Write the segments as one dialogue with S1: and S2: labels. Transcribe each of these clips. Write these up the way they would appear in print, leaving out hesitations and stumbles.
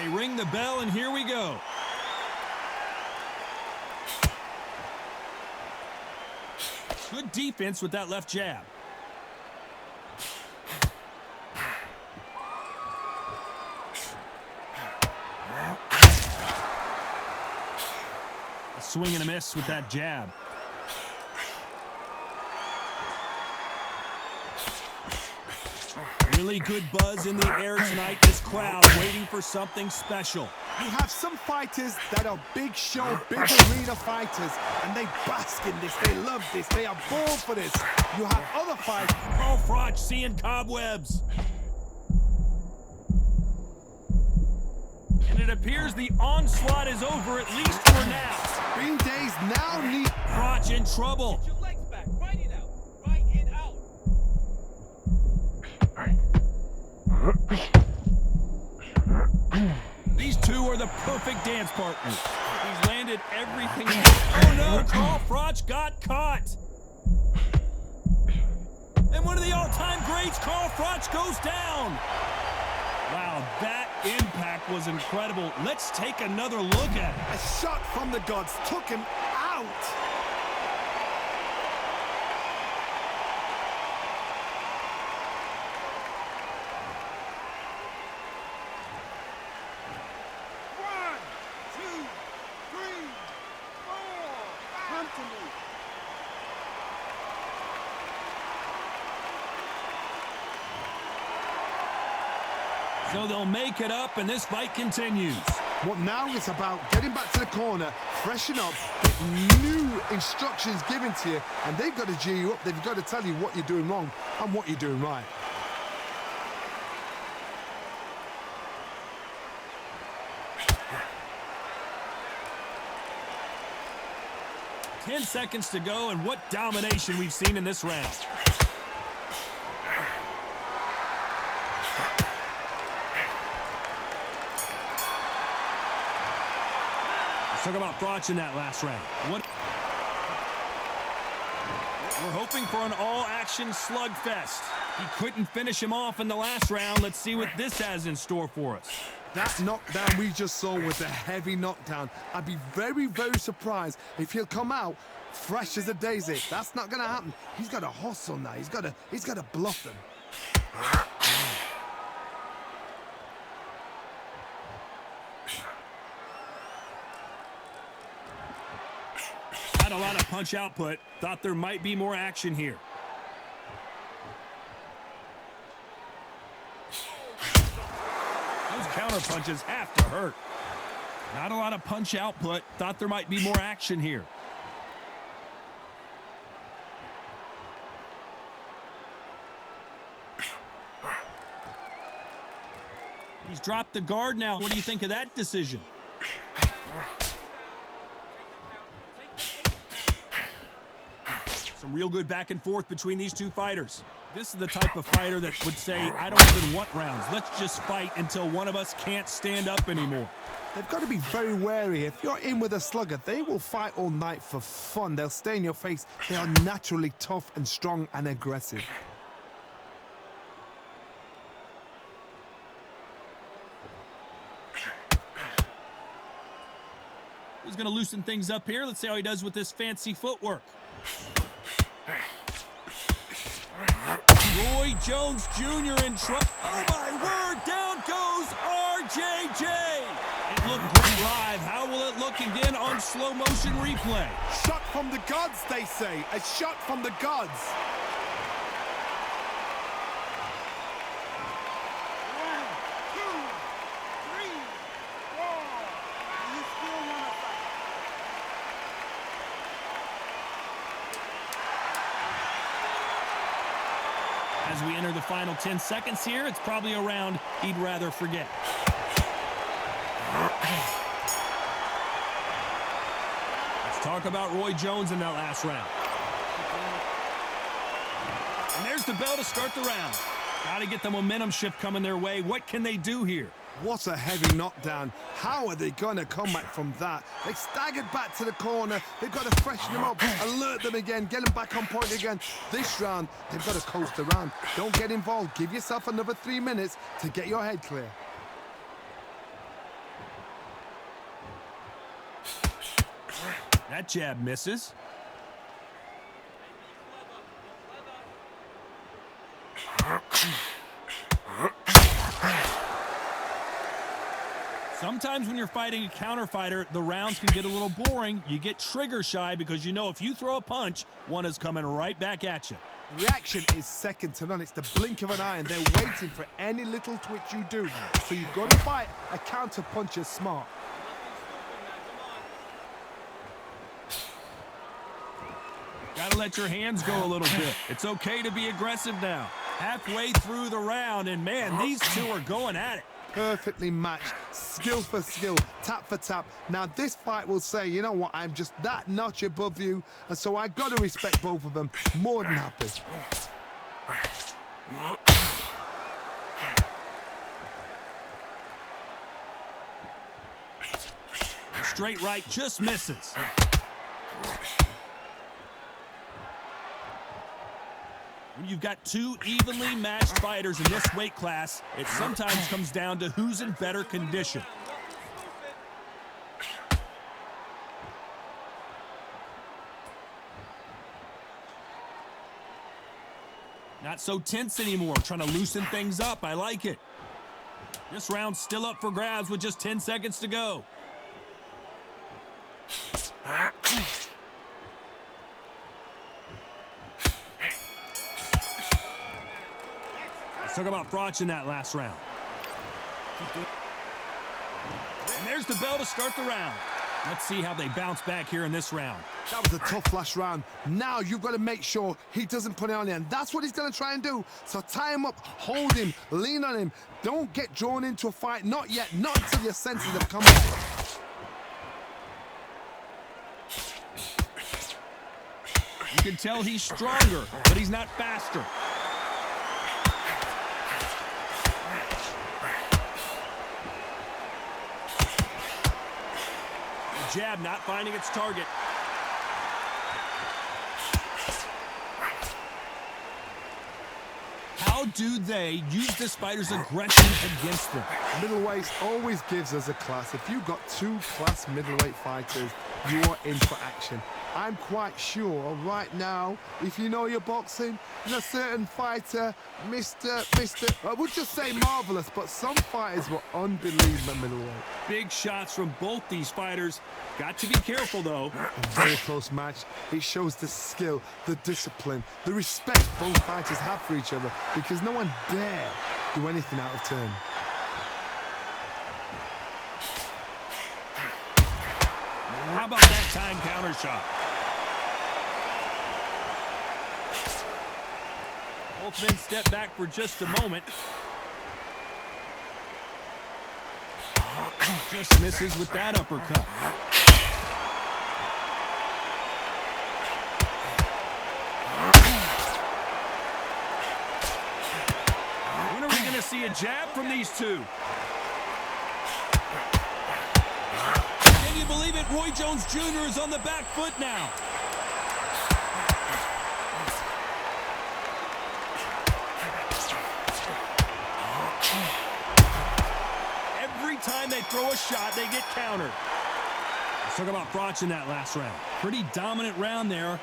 S1: They ring the bell, and here we go. Good defense with that left jab. A swing and a miss with that jab. Really good buzz in the air tonight. This crowd waiting for something special.
S2: You have some fighters that are big show, big arena fighters, and they bask in this. They love this. They are born for this. You have other fighters.
S1: Oh, Froch seeing cobwebs. And it appears the onslaught is over, at least for now.
S2: Green Days now need...
S1: Froch in trouble.
S3: Get your legs back. Fight it out. Fight it out.
S1: These two are the perfect dance partners. He's landed everything. Oh no, Carl Froch got caught. And one of the all-time greats, Carl Froch, goes down. Wow, that impact was incredible. Let's take another look at it.
S2: A shot from the gods took him out.
S1: So they'll make it up, and this fight continues.
S2: What now is about getting back to the corner, freshen up, get new instructions given to you, and they've got to G you up. They've got to tell you what you're doing wrong and what you're doing right.
S1: Ten seconds to go, and what domination we've seen in this round. Let's talk about Froch in that last round. We're hoping for an all-action slugfest. He couldn't finish him off in the last round. Let's see what this has in store for us.
S2: That knockdown we just saw was a heavy knockdown. I'd be very, very surprised if he'll come out fresh as a daisy. That's not going to happen. He's got to hustle now. He's got to bluff them.
S1: Had a lot of punch output. Thought there might be more action here. Those counter punches have to hurt. Not a lot of punch output. Thought there might be more action here. He's dropped the guard now. What do you think of that decision? Some real good back and forth between these two fighters. This is the type of fighter that would say, I don't even want rounds. Let's just fight until one of us can't stand up anymore.
S2: They've got to be very wary. If you're in with a slugger, they will fight all night for fun. They'll stay in your face. They are naturally tough and strong and aggressive.
S1: He's going to loosen things up here. Let's see how he does with this fancy footwork. Roy Jones Jr. in trouble. Oh my word, down goes RJJ. It looked great live. How will it look again on slow motion replay?
S2: Shot from the gods, they say. A shot from the gods.
S1: As we enter the final 10 seconds here, it's probably a round he'd rather forget. Let's talk about Roy Jones in that last round. And there's the bell to start the round. Got to get the momentum shift coming their way. What can they do here?
S2: What a heavy knockdown. How are they going to come back from that? They staggered back to the corner. They've got to freshen them up, alert them again, get them back on point again. This round, they've got to coast around. Don't get involved. Give yourself another 3 minutes to get your head clear.
S1: That jab misses. Sometimes when you're fighting a counter fighter, the rounds can get a little boring. You get trigger shy because you know if you throw a punch, one is coming right back at you.
S2: Reaction is second to none. It's the blink of an eye, and they're waiting for any little twitch you do. So you've got to fight a counter puncher smart.
S1: Gotta let your hands go a little bit. It's okay to be aggressive now. Halfway through the round, and man, these two are going at it.
S2: Perfectly matched, skill for skill, tap for tap. Now this fight will say, you know what, I'm just that notch above you, and so I got to respect both of them. More than happy.
S1: Straight right just misses. When you've got two evenly matched fighters in this weight class, it sometimes comes down to who's in better condition. Not so tense anymore, trying to loosen things up. I like it. This round's still up for grabs with just 10 seconds to go. Let's talk about Froch in that last round. And there's the bell to start the round. Let's see how they bounce back here in this round.
S2: That was a tough last round. Now you've got to make sure he doesn't put it on you, and that's what he's going to try and do. So tie him up, hold him, lean on him. Don't get drawn into a fight. Not yet. Not until your senses have come back.
S1: You can tell he's stronger, but he's not faster. The jab not finding its target. How do they use this fighter's aggression against them?
S2: Middleweight always gives us a class. If you've got two class middleweight fighters, you are in for action. I'm quite sure right now, if you know your boxing, a certain fighter, I would just say marvelous, but some fighters were unbelievable middleweight.
S1: Big shots from both these fighters. Got to be careful, though.
S2: A very close match. It shows the skill, the discipline, the respect both fighters have for each other, because no one dare do anything out of turn.
S1: How about that time counter shot? Both men step back for just a moment. Just misses with that uppercut. When are we going to see a jab from these two? Can you believe it? Roy Jones Jr. is on the back foot now. Every time they throw a shot, they get countered. Let's talk about Froch in that last round. Pretty dominant round there.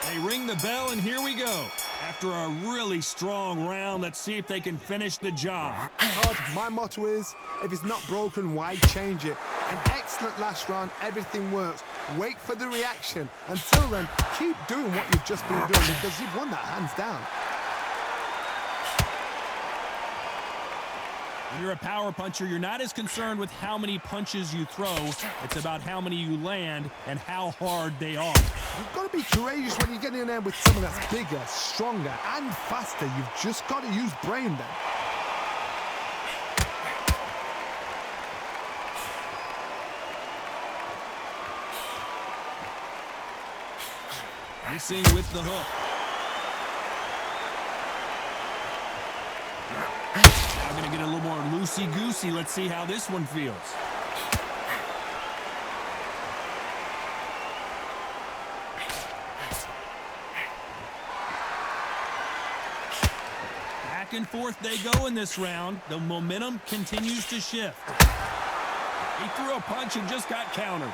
S1: They ring the bell, and here we go. After a really strong round, let's see if they can finish the job.
S2: My motto is, if it's not broken, why change it? An excellent last round, everything works. Wait for the reaction. Until then, keep doing what you've just been doing, because you've won that hands down.
S1: When you're a power puncher, you're not as concerned with how many punches you throw. It's about how many you land and how hard they are.
S2: You've got to be courageous when you get in there with someone that's bigger, stronger, and faster. You've just got to use brain then.
S1: Missing with the hook. Now going to get a little more loosey-goosey. Let's see how this one feels. Back and forth they go in this round. The momentum continues to shift. He threw a punch and just got countered.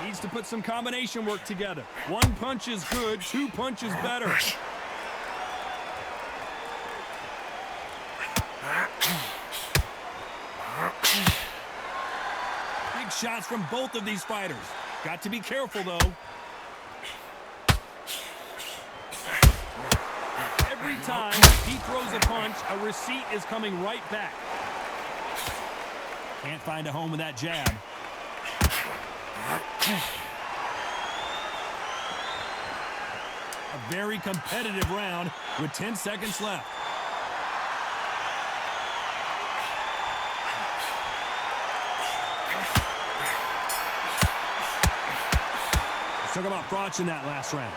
S1: Needs to put some combination work together. One punch is good, two punches better. Big shots from both of these fighters. Got to be careful, though. Every time he throws a punch, a receipt is coming right back. Can't find a home with that jab. A very competitive round with 10 seconds left. Let's talk about Froch in that last round.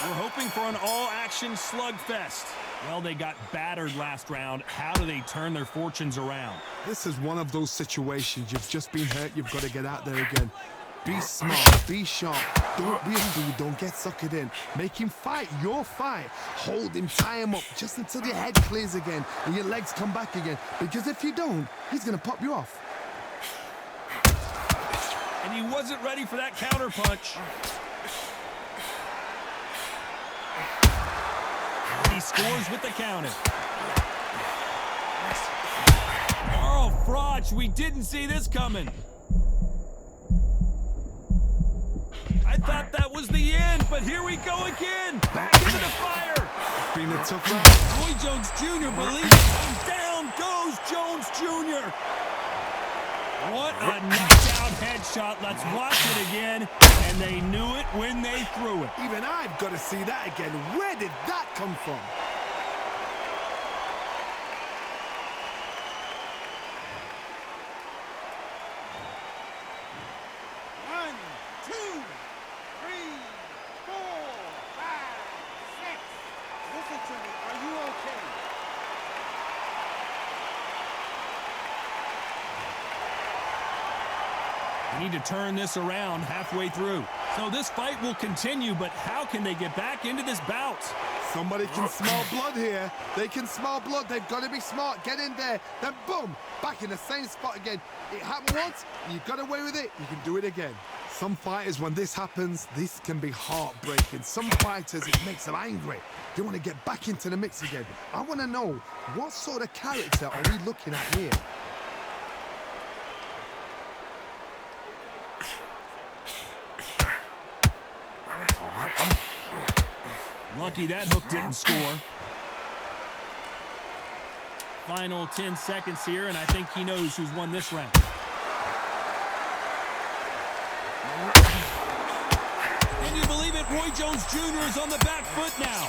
S1: We're hoping for an all-action slugfest. Well, they got battered last round. How do they turn their fortunes around?
S2: This is one of those situations. You've just been hurt. You've got to get out there again. Be smart. Be sharp. Don't be a fool. Don't get suckered in. Make him fight your fight. Hold him. Tie him up just until your head clears again and your legs come back again. Because if you don't, he's going to pop you off.
S1: And he wasn't ready for that counter punch. He scores with the counter. Oh, Froch, we didn't see this coming. I thought that was the end, but here we go again. Back into the fire.
S2: Being a tough round.
S1: Roy Jones Jr. believes it, and down goes Jones Jr. What a knockout headshot. Let's watch it again. And they knew it when they threw it.
S2: Even I've got to see that again. Where did that come from?
S3: One, two, three, four, five, six. Listen to me. Are you okay?
S1: They need to turn this around halfway through. So this fight will continue, but how can they get back into this bout?
S2: Somebody can smell blood here. They can smell blood. They've got to be smart. Get in there. Then boom, back in the same spot again. It happened once. You got away with it. You can do it again. Some fighters, when this happens, this can be heartbreaking. Some fighters, it makes them angry. They want to get back into the mix again. I want to know, what sort of character are we looking at here?
S1: Lucky that hook didn't score. Final 10 seconds here, and I think he knows who's won this round. Can you believe it? Roy Jones Jr. is on the back foot now.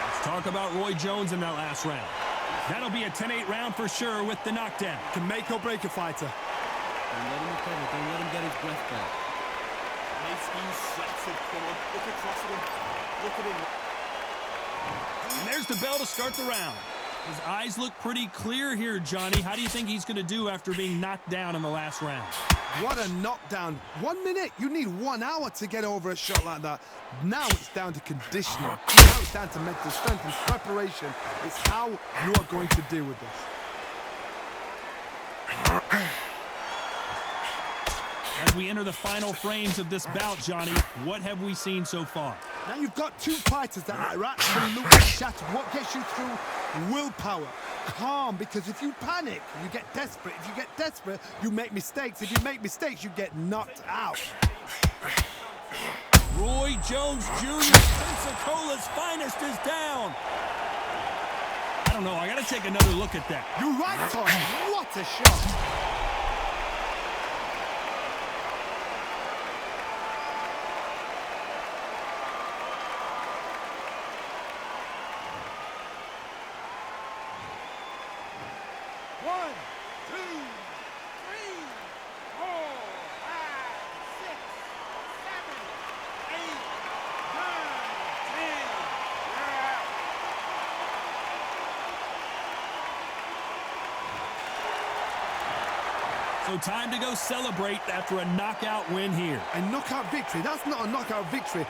S1: Let's talk about Roy Jones in that last round. That'll be a 10-8 round for sure with the knockdown.
S2: Can make or break a fighter.
S4: Don't let him recover. Don't let him get his breath back.
S3: Nice use, shots it forward. Look across at him. Look at him.
S1: And there's the bell to start the round. His eyes look pretty clear here, Johnny. How do you think he's going to do after being knocked down in the last round?
S2: What a knockdown. 1 minute. You need 1 hour to get over a shot like that. Now it's down to conditioning. Now it's down to mental strength and preparation. It's how you are going to deal with this.
S1: As we enter the final frames of this bout, Johnny, what have we seen so far?
S2: Now you've got two fighters that are absolutely shattered. What gets you through? Willpower. Calm, because if you panic, you get desperate. If you get desperate, you make mistakes. If you make mistakes, you get knocked out.
S1: Roy Jones Jr., Pensacola's finest, is down. I don't know. I got to take another look at that.
S2: You're right, Tom. What a shot.
S3: One, two, three, four, five, six, seven, eight, nine, 10. You're out.
S1: So time to go celebrate after a knockout win here.
S2: A knockout victory. That's not a knockout victory.